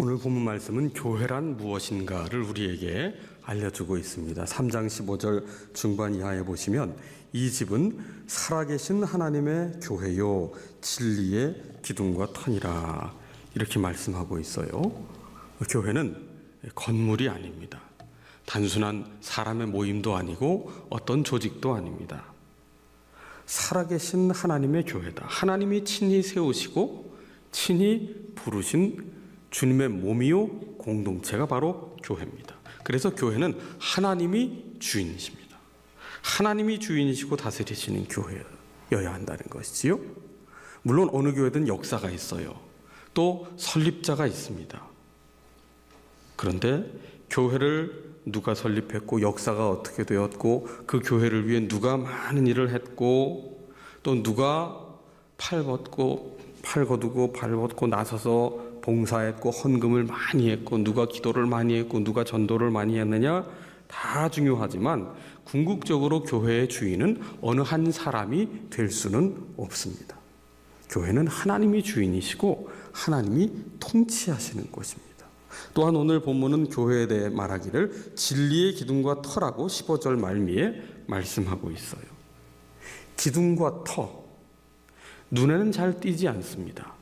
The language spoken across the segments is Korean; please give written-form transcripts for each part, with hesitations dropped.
오늘 본문 말씀은 교회란 무엇인가를 우리에게 알려주고 있습니다. 3장 15절 중반 이하에 보시면 이 집은 살아계신 하나님의 교회요 진리의 기둥과 터니라 이렇게 말씀하고 있어요. 교회는 건물이 아닙니다. 단순한 사람의 모임도 아니고 어떤 조직도 아닙니다. 살아계신 하나님의 교회다. 하나님이 친히 세우시고 친히 부르신 주님의 몸이요 공동체가 바로 교회입니다. 그래서 교회는 하나님이 주인이십니다. 하나님이 주인이시고 다스리시는 교회여야 한다는 것이지요. 물론 어느 교회든 역사가 있어요. 또 설립자가 있습니다. 그런데 교회를 누가 설립했고 역사가 어떻게 되었고 그 교회를 위해 누가 많은 일을 했고 또 누가 팔 걷고 나서서 봉사했고 헌금을 많이 했고 누가 기도를 많이 했고 누가 전도를 많이 했느냐 다 중요하지만 궁극적으로 교회의 주인은 어느 한 사람이 될 수는 없습니다. 교회는 하나님이 주인이시고 하나님이 통치하시는 것입니다. 또한 오늘 본문은 교회에 대해 말하기를 진리의 기둥과 터라고 15절 말미에 말씀하고 있어요. 기둥과 터, 눈에는 잘 띄지 않습니다.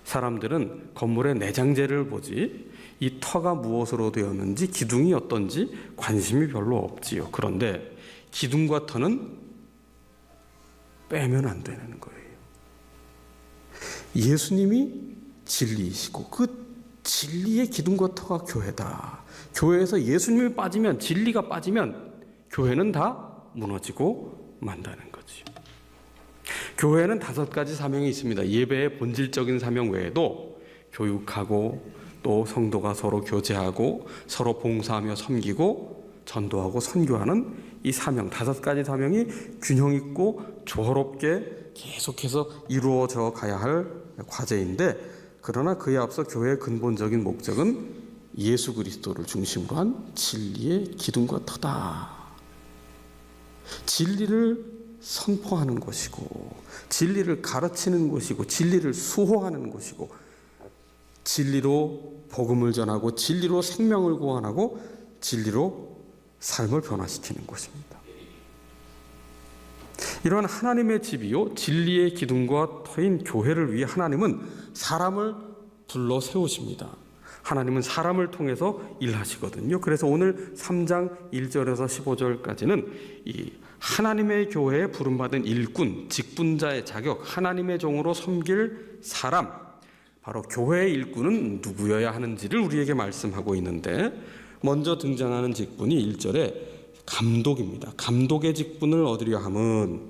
사람들은 건물의 내장재를 보지 이 터가 무엇으로 되었는지 기둥이 어떤지 관심이 별로 없지요. 그런데 기둥과 터는 빼면 안 되는 거예요. 예수님이 진리이시고 그 진리의 기둥과 터가 교회다. 교회에서 예수님이 빠지면 진리가 빠지면 교회는 다 무너지고 만다는 거지요. 교회에는 5가지 사명이 있습니다. 예배의 본질적인 사명 외에도 교육하고 또 성도가 서로 교제하고 서로 봉사하며 섬기고 전도하고 선교하는 이 사명 5가지 사명이 균형 있고 조화롭게 계속해서 이루어져 가야 할 과제인데 그러나 그에 앞서 교회의 근본적인 목적은 예수 그리스도를 중심으로 한 진리의 기둥과 터다. 진리를 선포하는 것이고 진리를 가르치는 것이고 진리를 수호하는 것이고 진리로 복음을 전하고 진리로 생명을 구원하고 진리로 삶을 변화시키는 것입니다. 이러한 하나님의 집이요 진리의 기둥과 터인 교회를 위해 하나님은 사람을 불러 세우십니다. 하나님은 사람을 통해서 일하시거든요. 그래서 오늘 3장 1절에서 15절까지는 이 하나님의 교회에 부름받은 일꾼, 직분자의 자격, 하나님의 종으로 섬길 사람, 바로 교회의 일꾼은 누구여야 하는지를 우리에게 말씀하고 있는데 먼저 등장하는 직분이 1절에 감독입니다. 감독의 직분을 얻으려 함은,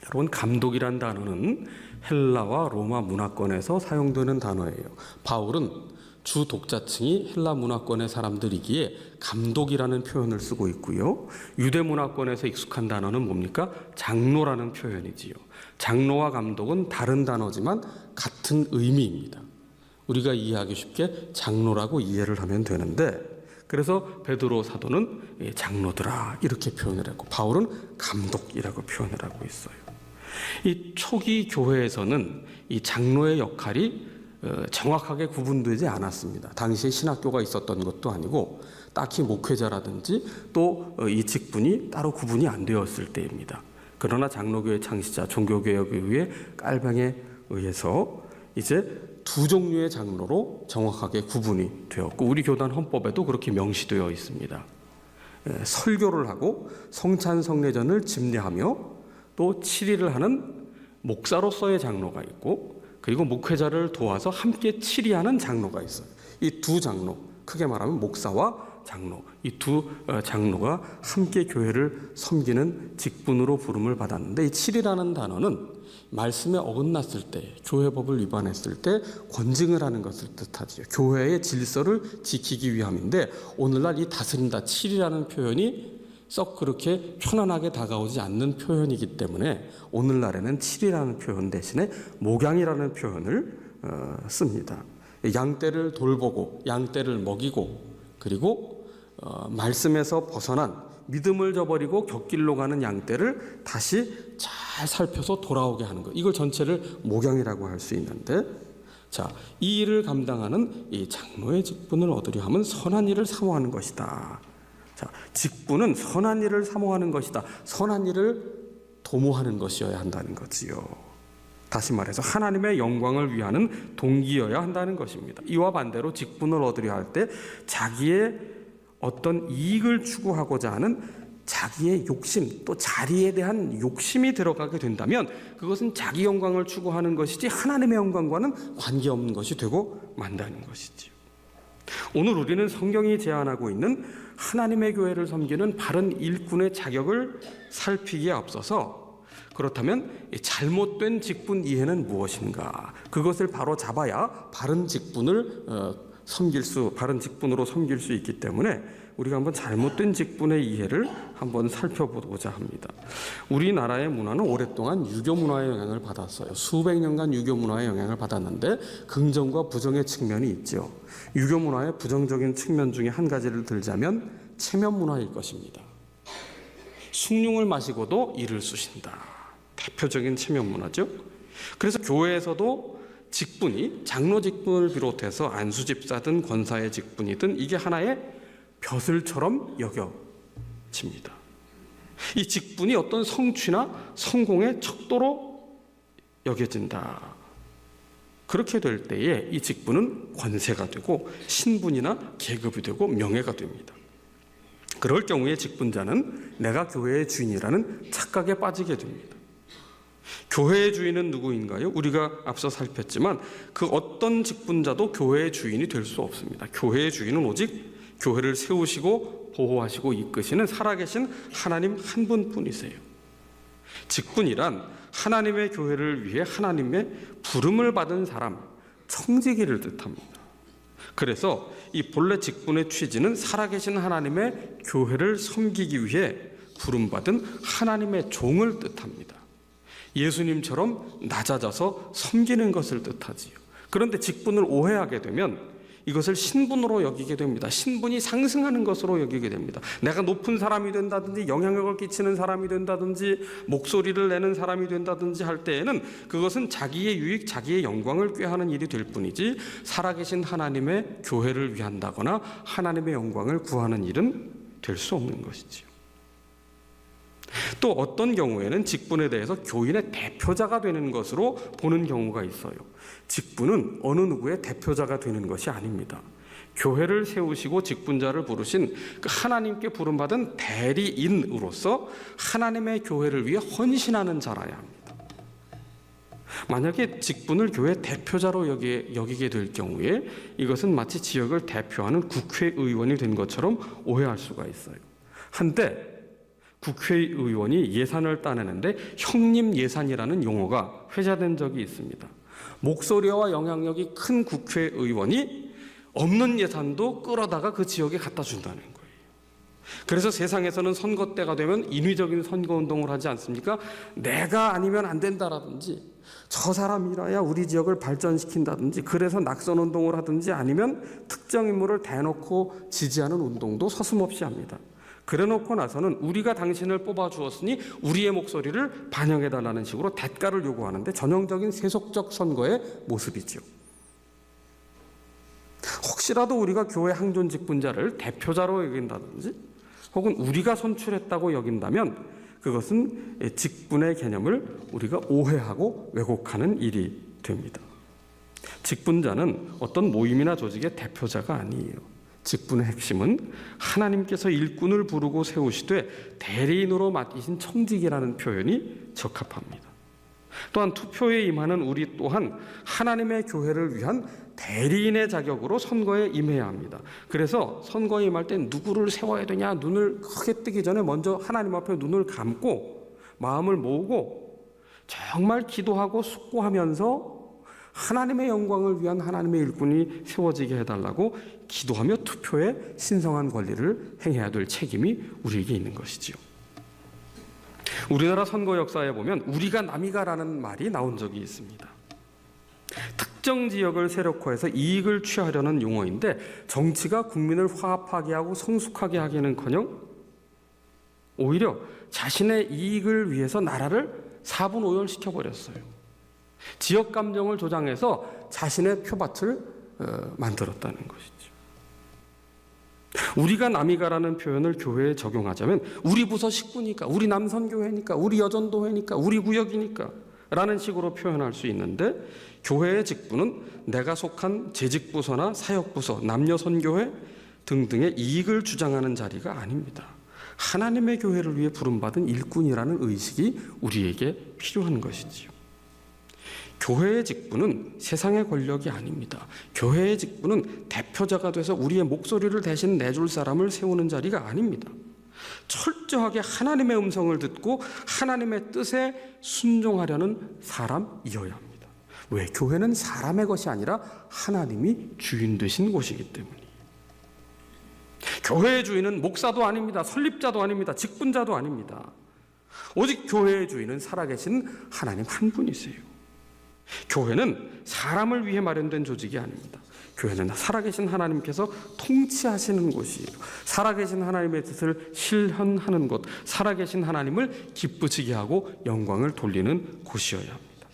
여러분 감독이란 단어는 헬라와 로마 문화권에서 사용되는 단어예요. 바울은 주 독자층이 헬라 문화권의 사람들이기에 감독이라는 표현을 쓰고 있고요. 유대 문화권에서 익숙한 단어는 뭡니까? 장로라는 표현이지요. 장로와 감독은 다른 단어지만 같은 의미입니다. 우리가 이해하기 쉽게 장로라고 이해를 하면 되는데 그래서 베드로 사도는 장로들아 이렇게 표현을 했고 바울은 감독이라고 표현을 하고 있어요. 이 초기 교회에서는 이 장로의 역할이 정확하게 구분되지 않았습니다. 당시에 신학교가 있었던 것도 아니고 딱히 목회자라든지 또 이 직분이 따로 구분이 안 되었을 때입니다. 그러나 장로교회 창시자 종교개혁에 의해 깔방에 의해서 이제 2 종류의 장로로 정확하게 구분이 되었고 우리 교단 헌법에도 그렇게 명시되어 있습니다. 설교를 하고 성찬성례전을 집례하며 또 치리를 하는 목사로서의 장로가 있고 그리고 목회자를 도와서 함께 치리하는 장로가 있어요. 이 2 장로, 크게 말하면 목사와 장로, 이 2 장로가 함께 교회를 섬기는 직분으로 부름을 받았는데 이 치리라는 단어는 말씀에 어긋났을 때, 교회법을 위반했을 때 권징을 하는 것을 뜻하지요. 교회의 질서를 지키기 위함인데 오늘날 이 다스린다, 치리라는 표현이 썩 그렇게 편안하게 다가오지 않는 표현이기 때문에 오늘날에는 칠이라는 표현 대신에 목양이라는 표현을 씁니다. 양떼를 돌보고 양떼를 먹이고 그리고 말씀에서 벗어난 믿음을 저버리고 곁길로 가는 양떼를 다시 잘 살펴서 돌아오게 하는 것, 이걸 전체를 목양이라고 할 수 있는데 자, 이 일을 감당하는 이 장로의 직분을 얻으려 하면 선한 일을 사모하는 것이다. 자, 직분은 선한 일을 사모하는 것이다. 선한 일을 도모하는 것이어야 한다는 거지요. 다시 말해서 하나님의 영광을 위하는 동기여야 한다는 것입니다. 이와 반대로 직분을 얻으려 할 때 자기의 어떤 이익을 추구하고자 하는 자기의 욕심, 또 자리에 대한 욕심이 들어가게 된다면 그것은 자기 영광을 추구하는 것이지 하나님의 영광과는 관계없는 것이 되고 만다는 것이지요. 오늘 우리는 성경이 제안하고 있는 하나님의 교회를 섬기는 바른 일꾼의 자격을 살피기에 앞서서 그렇다면 잘못된 직분 이해는 무엇인가? 그것을 바로 잡아야 바른 직분을 바른 직분으로 섬길 수 있기 때문에 우리가 한번 잘못된 직분의 이해를 한번 살펴보고자 합니다. 우리나라의 문화는 오랫동안 유교 문화의 영향을 받았어요. 수백 년간 유교 문화의 영향을 받았는데 긍정과 부정의 측면이 있죠. 유교 문화의 부정적인 측면 중에 한 가지를 들자면 체면 문화일 것입니다. 숭늉을 마시고도 이를 쑤신다. 대표적인 체면 문화죠. 그래서 교회에서도 직분이 장로 직분을 비롯해서 안수집사든 권사의 직분이든 이게 하나의 벼슬처럼 여겨집니다. 이 직분이 어떤 성취나 성공의 척도로 여겨진다. 그렇게 될 때에 이 직분은 권세가 되고 신분이나 계급이 되고 명예가 됩니다. 그럴 경우에 직분자는 내가 교회의 주인이라는 착각에 빠지게 됩니다. 교회의 주인은 누구인가요? 우리가 앞서 살폈지만 그 어떤 직분자도 교회의 주인이 될 수 없습니다. 교회의 주인은 오직 교회를 세우시고 보호하시고 이끄시는 살아계신 하나님 한 분뿐이세요. 직분이란 하나님의 교회를 위해 하나님의 부름을 받은 사람, 청지기를 뜻합니다. 그래서 이 본래 직분의 취지는 살아계신 하나님의 교회를 섬기기 위해 부름받은 하나님의 종을 뜻합니다. 예수님처럼 낮아져서 섬기는 것을 뜻하지요. 그런데 직분을 오해하게 되면 이것을 신분으로 여기게 됩니다. 신분이 상승하는 것으로 여기게 됩니다. 내가 높은 사람이 된다든지 영향력을 끼치는 사람이 된다든지 목소리를 내는 사람이 된다든지 할 때에는 그것은 자기의 유익, 자기의 영광을 꾀하는 일이 될 뿐이지 살아계신 하나님의 교회를 위한다거나 하나님의 영광을 구하는 일은 될 수 없는 것이지요. 또 어떤 경우에는 직분에 대해서 교인의 대표자가 되는 것으로 보는 경우가 있어요. 직분은 어느 누구의 대표자가 되는 것이 아닙니다. 교회를 세우시고 직분자를 부르신 그 하나님께 부름받은 대리인으로서 하나님의 교회를 위해 헌신하는 자라야 합니다. 만약에 직분을 교회 대표자로 여기게 될 경우에 이것은 마치 지역을 대표하는 국회의원이 된 것처럼 오해할 수가 있어요. 한때 국회의원이 예산을 따내는데 형님 예산이라는 용어가 회자된 적이 있습니다. 목소리와 영향력이 큰 국회의원이 없는 예산도 끌어다가 그 지역에 갖다 준다는 거예요. 그래서 세상에서는 선거 때가 되면 인위적인 선거운동을 하지 않습니까? 내가 아니면 안 된다라든지 저 사람이라야 우리 지역을 발전시킨다든지 그래서 낙선운동을 하든지 아니면 특정 인물을 대놓고 지지하는 운동도 서슴없이 합니다. 그래놓고 나서는 우리가 당신을 뽑아주었으니 우리의 목소리를 반영해달라는 식으로 대가를 요구하는데 전형적인 세속적 선거의 모습이죠. 혹시라도 우리가 교회 항존 직분자를 대표자로 여긴다든지 혹은 우리가 선출했다고 여긴다면 그것은 직분의 개념을 우리가 오해하고 왜곡하는 일이 됩니다. 직분자는 어떤 모임이나 조직의 대표자가 아니에요. 직분의 핵심은 하나님께서 일꾼을 부르고 세우시되 대리인으로 맡기신 청직이라는 표현이 적합합니다. 또한 투표에 임하는 우리 또한 하나님의 교회를 위한 대리인의 자격으로 선거에 임해야 합니다. 그래서 선거에 임할 때 누구를 세워야 되냐 눈을 크게 뜨기 전에 먼저 하나님 앞에 눈을 감고 마음을 모으고 정말 기도하고 숙고하면서 하나님의 영광을 위한 하나님의 일꾼이 세워지게 해달라고 기도하며 투표에 신성한 권리를 행해야 될 책임이 우리에게 있는 것이지요. 우리나라 선거 역사에 보면 우리가 남이가라는 말이 나온 적이 있습니다. 특정 지역을 세력화해서 이익을 취하려는 용어인데 정치가 국민을 화합하게 하고 성숙하게 하기는커녕 오히려 자신의 이익을 위해서 나라를 사분오열시켜버렸어요. 지역 감정을 조장해서 자신의 표밭을 만들었다는 것이죠. 우리가 남이가라는 표현을 교회에 적용하자면 우리 부서 식구니까, 우리 남선교회니까, 우리 여전도회니까, 우리 구역이니까 라는 식으로 표현할 수 있는데, 교회의 직분은 내가 속한 재직부서나 사역부서, 남녀선교회 등등의 이익을 주장하는 자리가 아닙니다. 하나님의 교회를 위해 부름받은 일꾼이라는 의식이 우리에게 필요한 것이지요. 교회의 직분은 세상의 권력이 아닙니다. 교회의 직분은 대표자가 돼서 우리의 목소리를 대신 내줄 사람을 세우는 자리가 아닙니다. 철저하게 하나님의 음성을 듣고 하나님의 뜻에 순종하려는 사람이어야 합니다. 왜? 교회는 사람의 것이 아니라 하나님이 주인 되신 곳이기 때문이에요. 교회의 주인은 목사도 아닙니다. 설립자도 아닙니다. 직분자도 아닙니다. 오직 교회의 주인은 살아계신 하나님 한 분이세요. 교회는 사람을 위해 마련된 조직이 아닙니다. 교회는 살아계신 하나님께서 통치하시는 곳이에요. 살아계신 하나님의 뜻을 실현하는 곳, 살아계신 하나님을 기쁘시게 하고 영광을 돌리는 곳이어야 합니다.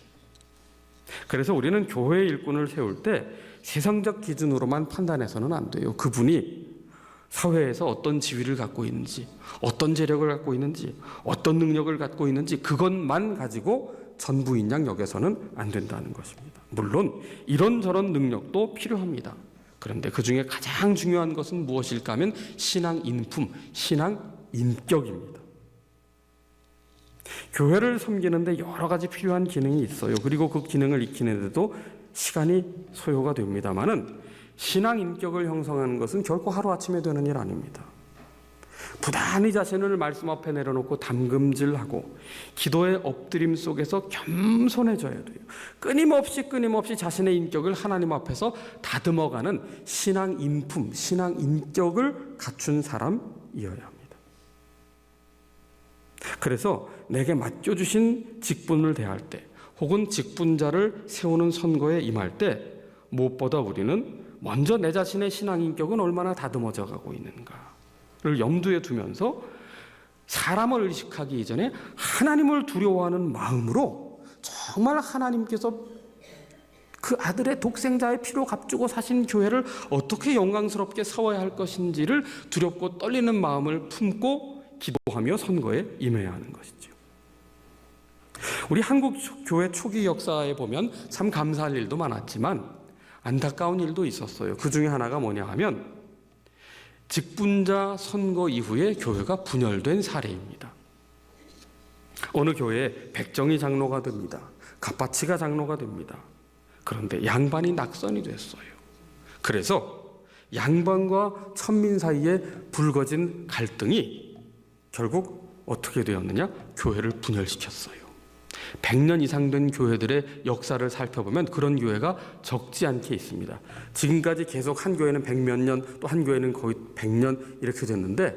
그래서 우리는 교회의 일꾼을 세울 때 세상적 기준으로만 판단해서는 안 돼요. 그분이 사회에서 어떤 지위를 갖고 있는지, 어떤 재력을 갖고 있는지, 어떤 능력을 갖고 있는지 그것만 가지고 전부인 양 여겨서는 안 된다는 것입니다. 물론 이런저런 능력도 필요합니다. 그런데 그 중에 가장 중요한 것은 무엇일까 하면 신앙 인품, 신앙 인격입니다. 교회를 섬기는데 여러 가지 필요한 기능이 있어요. 그리고 그 기능을 익히는데도 시간이 소요가 됩니다만은 신앙 인격을 형성하는 것은 결코 하루아침에 되는 일 아닙니다. 부단히 자신을 말씀 앞에 내려놓고 담금질하고 기도의 엎드림 속에서 겸손해져야 돼요. 끊임없이 자신의 인격을 하나님 앞에서 다듬어가는 신앙 인품, 신앙 인격을 갖춘 사람이어야 합니다. 그래서 내게 맡겨주신 직분을 대할 때 혹은 직분자를 세우는 선거에 임할 때 무엇보다 우리는 먼저 내 자신의 신앙 인격은 얼마나 다듬어져 가고 있는가를 염두에 두면서 사람을 의식하기 이전에 하나님을 두려워하는 마음으로 정말 하나님께서 그 아들의 독생자의 피로 값주고 사신 교회를 어떻게 영광스럽게 세워야 할 것인지를 두렵고 떨리는 마음을 품고 기도하며 선거에 임해야 하는 것이죠. 우리 한국 교회 초기 역사에 보면 참 감사할 일도 많았지만 안타까운 일도 있었어요. 그 중에 하나가 뭐냐 하면 직분자 선거 이후에 교회가 분열된 사례입니다. 어느 교회에 백정희 장로가 됩니다. 갑바치가 장로가 됩니다. 그런데 양반이 낙선이 됐어요. 그래서 양반과 천민 사이에 불거진 갈등이 결국 어떻게 되었느냐? 교회를 분열시켰어요. 100년 이상 된 교회들의 역사를 살펴보면 그런 교회가 적지 않게 있습니다. 지금까지 계속 한 교회는 100몇 년, 또 한 교회는 거의 100년 이렇게 됐는데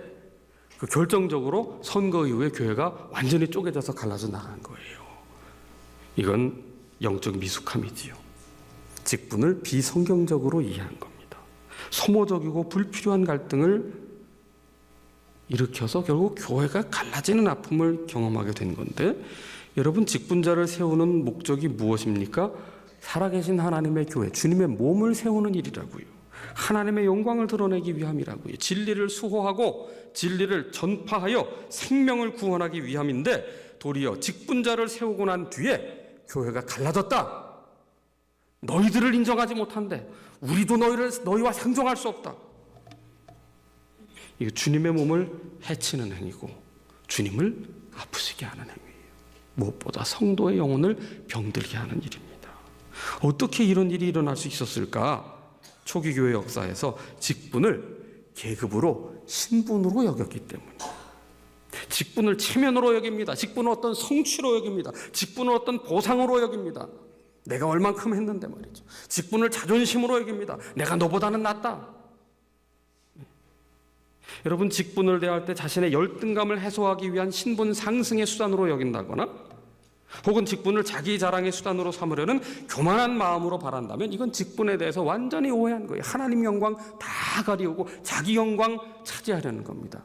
그 결정적으로 선거 이후에 교회가 완전히 쪼개져서 갈라져 나간 거예요. 이건 영적 미숙함이지요. 직분을 비성경적으로 이해한 겁니다. 소모적이고 불필요한 갈등을 일으켜서 결국 교회가 갈라지는 아픔을 경험하게 된 건데, 여러분, 직분자를 세우는 목적이 무엇입니까? 살아계신 하나님의 교회, 주님의 몸을 세우는 일이라고요. 하나님의 영광을 드러내기 위함이라고요. 진리를 수호하고 진리를 전파하여 생명을 구원하기 위함인데, 도리어 직분자를 세우고 난 뒤에 교회가 갈라졌다. 너희들을 인정하지 못한대. 우리도 너희와 상종할 수 없다. 이거 주님의 몸을 해치는 행위고 주님을 아프시게 하는 행위예요. 무엇보다 성도의 영혼을 병들게 하는 일입니다. 어떻게 이런 일이 일어날 수 있었을까? 초기 교회 역사에서 직분을 계급으로 신분으로 여겼기 때문입니다. 직분을 체면으로 여깁니다. 직분을 어떤 성취로 여깁니다. 직분을 어떤 보상으로 여깁니다. 내가 얼만큼 했는데 말이죠. 직분을 자존심으로 여깁니다. 내가 너보다는 낫다. 여러분, 직분을 대할 때 자신의 열등감을 해소하기 위한 신분 상승의 수단으로 여긴다거나 혹은 직분을 자기 자랑의 수단으로 삼으려는 교만한 마음으로 바란다면 이건 직분에 대해서 완전히 오해한 거예요. 하나님 영광 다 가리우고 자기 영광 차지하려는 겁니다.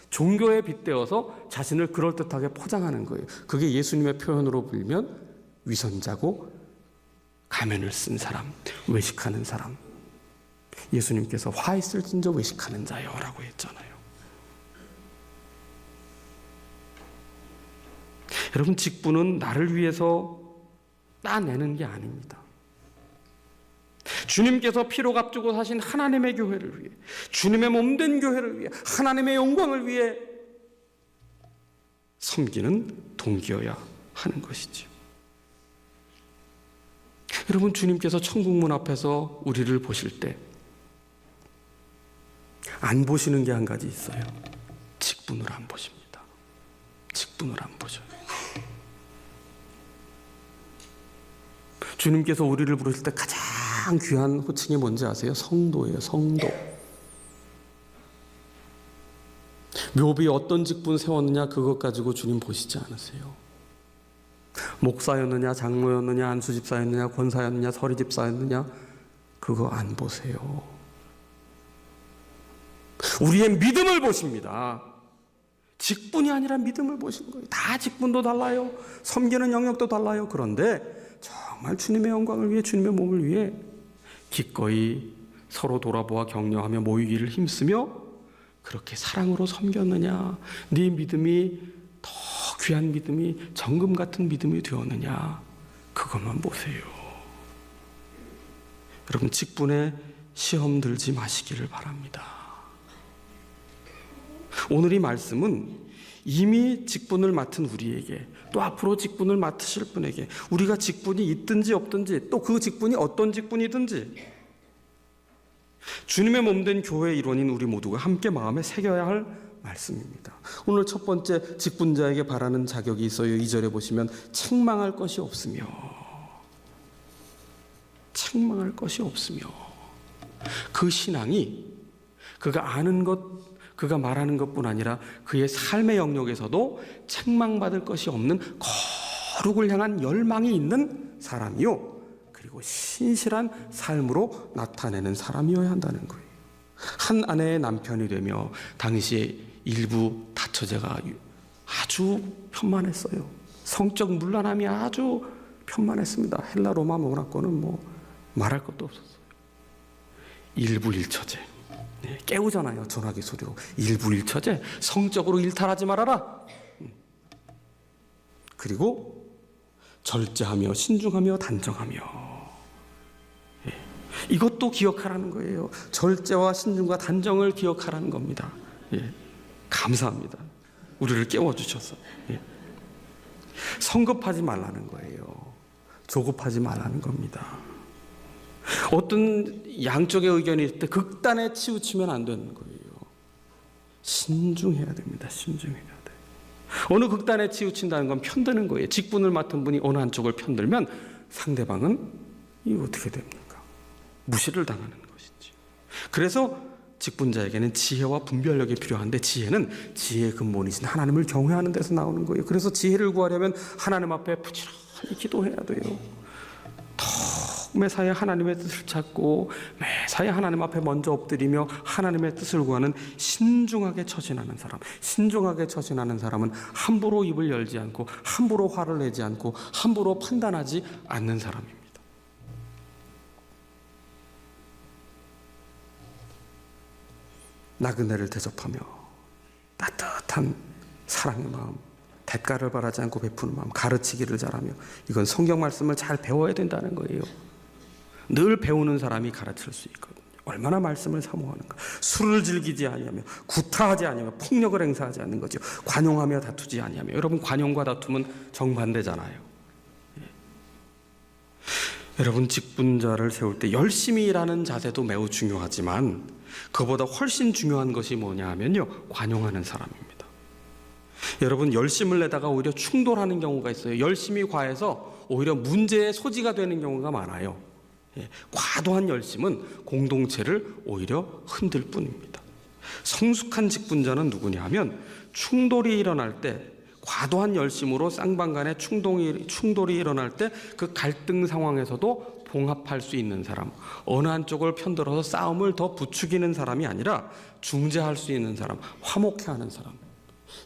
종교에 빗대어서 자신을 그럴듯하게 포장하는 거예요. 그게 예수님의 표현으로 불면 위선자고 가면을 쓴 사람, 외식하는 사람. 예수님께서 화 있을진저 외식하는 자여 라고 했잖아요. 여러분, 직분은 나를 위해서 따내는 게 아닙니다. 주님께서 피로 값주고 사신 하나님의 교회를 위해, 주님의 몸된 교회를 위해, 하나님의 영광을 위해 섬기는 동기여야 하는 것이죠. 여러분, 주님께서 천국문 앞에서 우리를 보실 때 안 보시는 게 한 가지 있어요. 직분을 안 보십니다. 직분을 안 보셔요. 주님께서 우리를 부르실 때 가장 귀한 호칭이 뭔지 아세요? 성도예요. 성도. 묘비에 어떤 직분 세웠느냐, 그것 가지고 주님 보시지 않으세요. 목사였느냐, 장로였느냐, 안수집사였느냐, 권사였느냐, 서리집사였느냐, 그거 안 보세요. 우리의 믿음을 보십니다. 직분이 아니라 믿음을 보시는 거예요. 다 직분도 달라요. 섬기는 영역도 달라요. 그런데 정말 주님의 영광을 위해, 주님의 몸을 위해 기꺼이 서로 돌아보아 격려하며 모이기를 힘쓰며 그렇게 사랑으로 섬겼느냐, 네 믿음이 더 귀한 믿음이, 정금 같은 믿음이 되었느냐, 그것만 보세요. 여러분, 직분에 시험 들지 마시기를 바랍니다. 오늘 이 말씀은 이미 직분을 맡은 우리에게, 또 앞으로 직분을 맡으실 분에게, 우리가 직분이 있든지 없든지, 또 그 직분이 어떤 직분이든지 주님의 몸된 교회의 일원인 우리 모두가 함께 마음에 새겨야 할 말씀입니다. 오늘 첫 번째, 직분자에게 바라는 자격이 있어요. 2절에 보시면 책망할 것이 없으며, 책망할 것이 없으며, 그 신앙이 그가 아는 것, 그가 말하는 것뿐 아니라 그의 삶의 영역에서도 책망받을 것이 없는 거룩을 향한 열망이 있는 사람이요, 그리고 신실한 삶으로 나타내는 사람이어야 한다는 거예요. 한 아내의 남편이 되며 당시에 일부 다처제가 아주 편만했어요. 성적 문란함이 아주 편만했습니다. 헬라 로마 문화권은 말할 것도 없었어요. 일부 일처제, 깨우잖아요. 전화기 소리로. 일부 일처제, 성적으로 일탈하지 말아라. 그리고 절제하며 신중하며 단정하며, 이것도 기억하라는 거예요. 절제와 신중과 단정을 기억하라는 겁니다. 감사합니다. 우리를 깨워주셔서. 성급하지 말라는 거예요. 조급하지 말라는 겁니다. 어떤 양쪽의 의견이 있을 때 극단에 치우치면 안 되는 거예요. 신중해야 됩니다. 신중해야 돼. 어느 극단에 치우친다는 건 편드는 거예요. 직분을 맡은 분이 어느 한쪽을 편들면 상대방은 이거 어떻게 됩니까? 무시를 당하는 것이지. 그래서 직분자에게는 지혜와 분별력이 필요한데, 지혜는 지혜의 근본이신 하나님을 경외하는 데서 나오는 거예요. 그래서 지혜를 구하려면 하나님 앞에 부지런히 기도해야 돼요. 매사에 하나님의 뜻을 찾고 매사에 하나님 앞에 먼저 엎드리며 하나님의 뜻을 구하는 신중하게 처신하는 사람. 신중하게 처신하는 사람은 함부로 입을 열지 않고, 함부로 화를 내지 않고, 함부로 판단하지 않는 사람입니다. 나그네를 대접하며 따뜻한 사랑의 마음, 대가를 바라지 않고 베푸는 마음, 가르치기를 잘하며, 이건 성경 말씀을 잘 배워야 된다는 거예요. 늘 배우는 사람이 가르칠 수 있거든요. 얼마나 말씀을 사모하는가. 술을 즐기지 아니하며, 구타하지 아니하며, 폭력을 행사하지 않는 거죠. 관용하며 다투지 아니하며. 여러분, 관용과 다툼은 정반대잖아요. 여러분, 직분자를 세울 때 열심히 일하는 자세도 매우 중요하지만 그보다 훨씬 중요한 것이 뭐냐 하면요, 관용하는 사람입니다. 여러분, 열심을 내다가 오히려 충돌하는 경우가 있어요. 열심이 과해서 오히려 문제의 소지가 되는 경우가 많아요. 과도한 열심은 공동체를 오히려 흔들 뿐입니다. 성숙한 직분자는 누구냐 하면, 충돌이 일어날 때, 과도한 열심으로 쌍방 간의 충돌이 일어날 때 그 갈등 상황에서도 봉합할 수 있는 사람, 어느 한쪽을 편들어서 싸움을 더 부추기는 사람이 아니라 중재할 수 있는 사람, 화목해 하는 사람.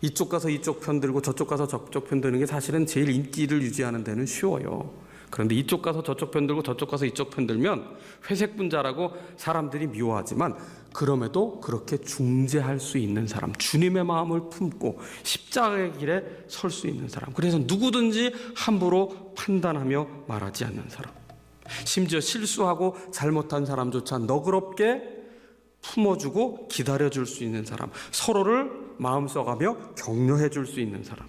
이쪽 가서 이쪽 편들고 저쪽 가서 저쪽 편드는 게 사실은 제일 인기를 유지하는 데는 쉬워요. 그런데 이쪽 가서 저쪽 편들고 저쪽 가서 이쪽 편들면 회색 분자라고 사람들이 미워하지만 그럼에도 그렇게 중재할 수 있는 사람, 주님의 마음을 품고 십자가의 길에 설 수 있는 사람, 그래서 누구든지 함부로 판단하며 말하지 않는 사람, 심지어 실수하고 잘못한 사람조차 너그럽게 품어주고 기다려줄 수 있는 사람, 서로를 마음 써가며 격려해줄 수 있는 사람,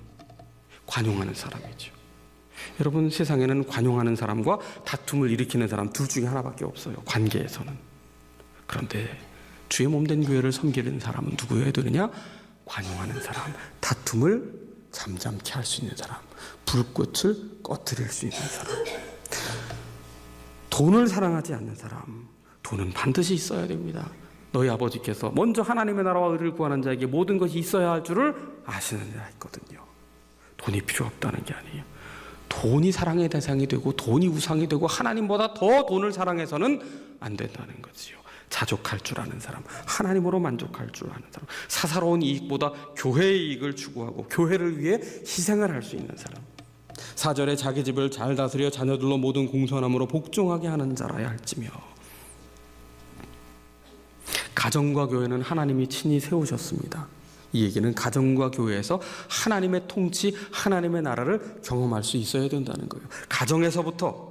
관용하는 사람이죠. 여러분, 세상에는 관용하는 사람과 다툼을 일으키는 사람 둘 중에 하나밖에 없어요, 관계에서는. 그런데 주의 몸된 교회를 섬기는 사람은 누구여야 되느냐? 관용하는 사람, 다툼을 잠잠케 할 수 있는 사람, 불꽃을 꺼뜨릴 수 있는 사람. 돈을 사랑하지 않는 사람, 돈은 반드시 있어야 됩니다. 너희 아버지께서 먼저 하나님의 나라와 의를 구하는 자에게 모든 것이 있어야 할 줄을 아시는 자 있거든요. 돈이 필요 없다는 게 아니에요. 돈이 사랑의 대상이 되고 돈이 우상이 되고 하나님보다 더 돈을 사랑해서는 안 된다는 거지요. 자족할 줄 아는 사람, 하나님으로 만족할 줄 아는 사람, 사사로운 이익보다 교회의 이익을 추구하고 교회를 위해 희생을 할 수 있는 사람, 4절에 자기 집을 잘 다스려 자녀들로 모든 공손함으로 복종하게 하는 자라야 할지며. 가정과 교회는 하나님이 친히 세우셨습니다. 이 얘기는 가정과 교회에서 하나님의 통치, 하나님의 나라를 경험할 수 있어야 된다는 거예요. 가정에서부터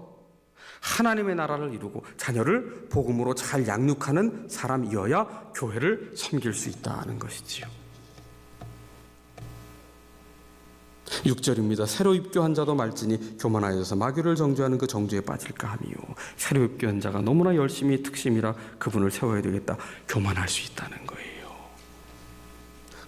하나님의 나라를 이루고 자녀를 복음으로 잘 양육하는 사람이어야 교회를 섬길 수 있다는 것이지요. 6절입니다. 새로 입교한 자도 말지니 교만하여서 마귀를 정죄하는 그 정죄에 빠질까 하미요. 새로 입교한 자가 너무나 열심히 특심이라 그분을 세워야 되겠다. 교만할 수 있다는 거예요.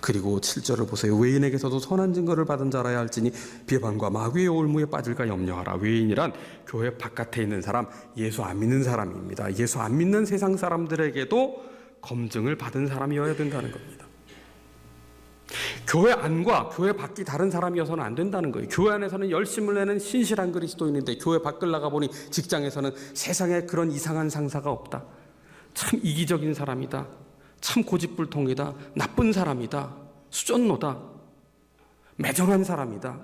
그리고 7절을 보세요. 외인에게서도 선한 증거를 받은 자라야 할지니 비방과 마귀의 올무에 빠질까 염려하라. 외인이란 교회 바깥에 있는 사람, 예수 안 믿는 사람입니다. 예수 안 믿는 세상 사람들에게도 검증을 받은 사람이어야 된다는 겁니다. 교회 안과 교회 밖이 다른 사람이어서는 안 된다는 거예요. 교회 안에서는 열심을 내는 신실한 그리스도인인데 교회 밖을 나가보니 직장에서는 세상에 그런 이상한 상사가 없다. 참 이기적인 사람이다. 참 고집불통이다. 나쁜 사람이다. 수전노다. 매정한 사람이다.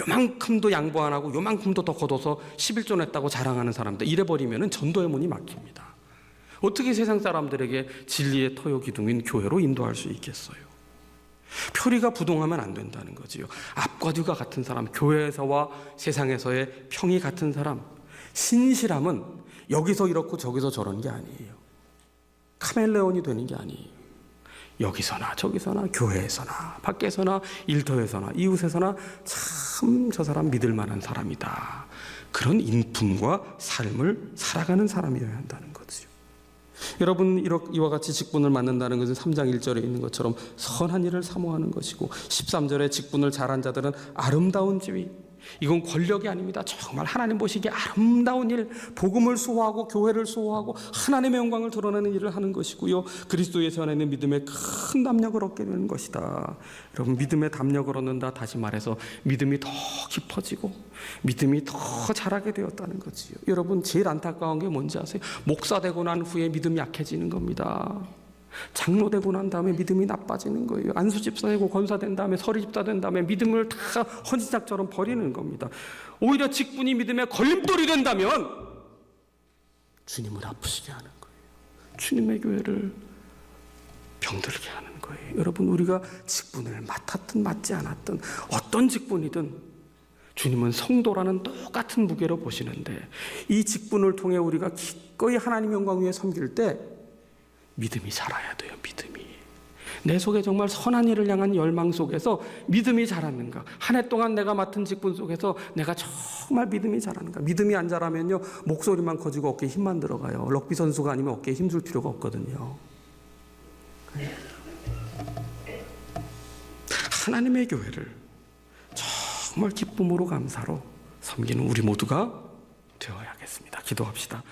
요만큼도 양보 안 하고 요만큼도 더 걷어서 11조 냈다고 자랑하는 사람들, 이래버리면 전도의 문이 막힙니다. 어떻게 세상 사람들에게 진리의 터요 기둥인 교회로 인도할 수 있겠어요? 표리가 부동하면 안 된다는 거지요. 앞과 뒤가 같은 사람, 교회에서와 세상에서의 평이 같은 사람. 신실함은 여기서 이렇고 저기서 저런 게 아니에요. 카멜레온이 되는 게 아니에요. 여기서나 저기서나 교회에서나 밖에서나 일터에서나 이웃에서나 참 저 사람 믿을 만한 사람이다. 그런 인품과 삶을 살아가는 사람이어야 한다는 거지요. 여러분, 이와 같이 직분을 맡는다는 것은 3장 1절에 있는 것처럼 선한 일을 사모하는 것이고 13절에 직분을 잘한 자들은 아름다운 지위, 이건 권력이 아닙니다. 정말 하나님 보시기에 아름다운 일, 복음을 수호하고 교회를 수호하고 하나님의 영광을 드러내는 일을 하는 것이고요. 그리스도 예수 안에 있는 믿음에 큰 담력을 얻게 되는 것이다. 여러분, 믿음의 담력을 얻는다. 다시 말해서 믿음이 더 깊어지고 믿음이 더 자라게 되었다는 거지요. 여러분, 제일 안타까운 게 뭔지 아세요? 목사 되고 난 후에 믿음이 약해지는 겁니다. 장로 되고 난 다음에 믿음이 나빠지는 거예요. 안수집사 되고 권사 된 다음에 서리집사 된 다음에 믿음을 다 헌신짝처럼 버리는 겁니다. 오히려 직분이 믿음에 걸림돌이 된다면 주님을 아프시게 하는 거예요. 주님의 교회를 병들게 하는 거예요. 여러분, 우리가 직분을 맡았든 맡지 않았든 어떤 직분이든 주님은 성도라는 똑같은 무게로 보시는데, 이 직분을 통해 우리가 기꺼이 하나님 영광 위에 섬길 때 믿음이 자라야 돼요. 믿음이. 내 속에 정말 선한 일을 향한 열망 속에서 믿음이 자랐는가? 한 해 동안 내가 맡은 직분 속에서 내가 정말 믿음이 자라는가? 믿음이 안 자라면요, 목소리만 커지고 어깨에 힘만 들어가요. 럭비 선수가 아니면 어깨에 힘줄 필요가 없거든요. 하나님의 교회를 정말 기쁨으로 감사로 섬기는 우리 모두가 되어야겠습니다. 기도합시다.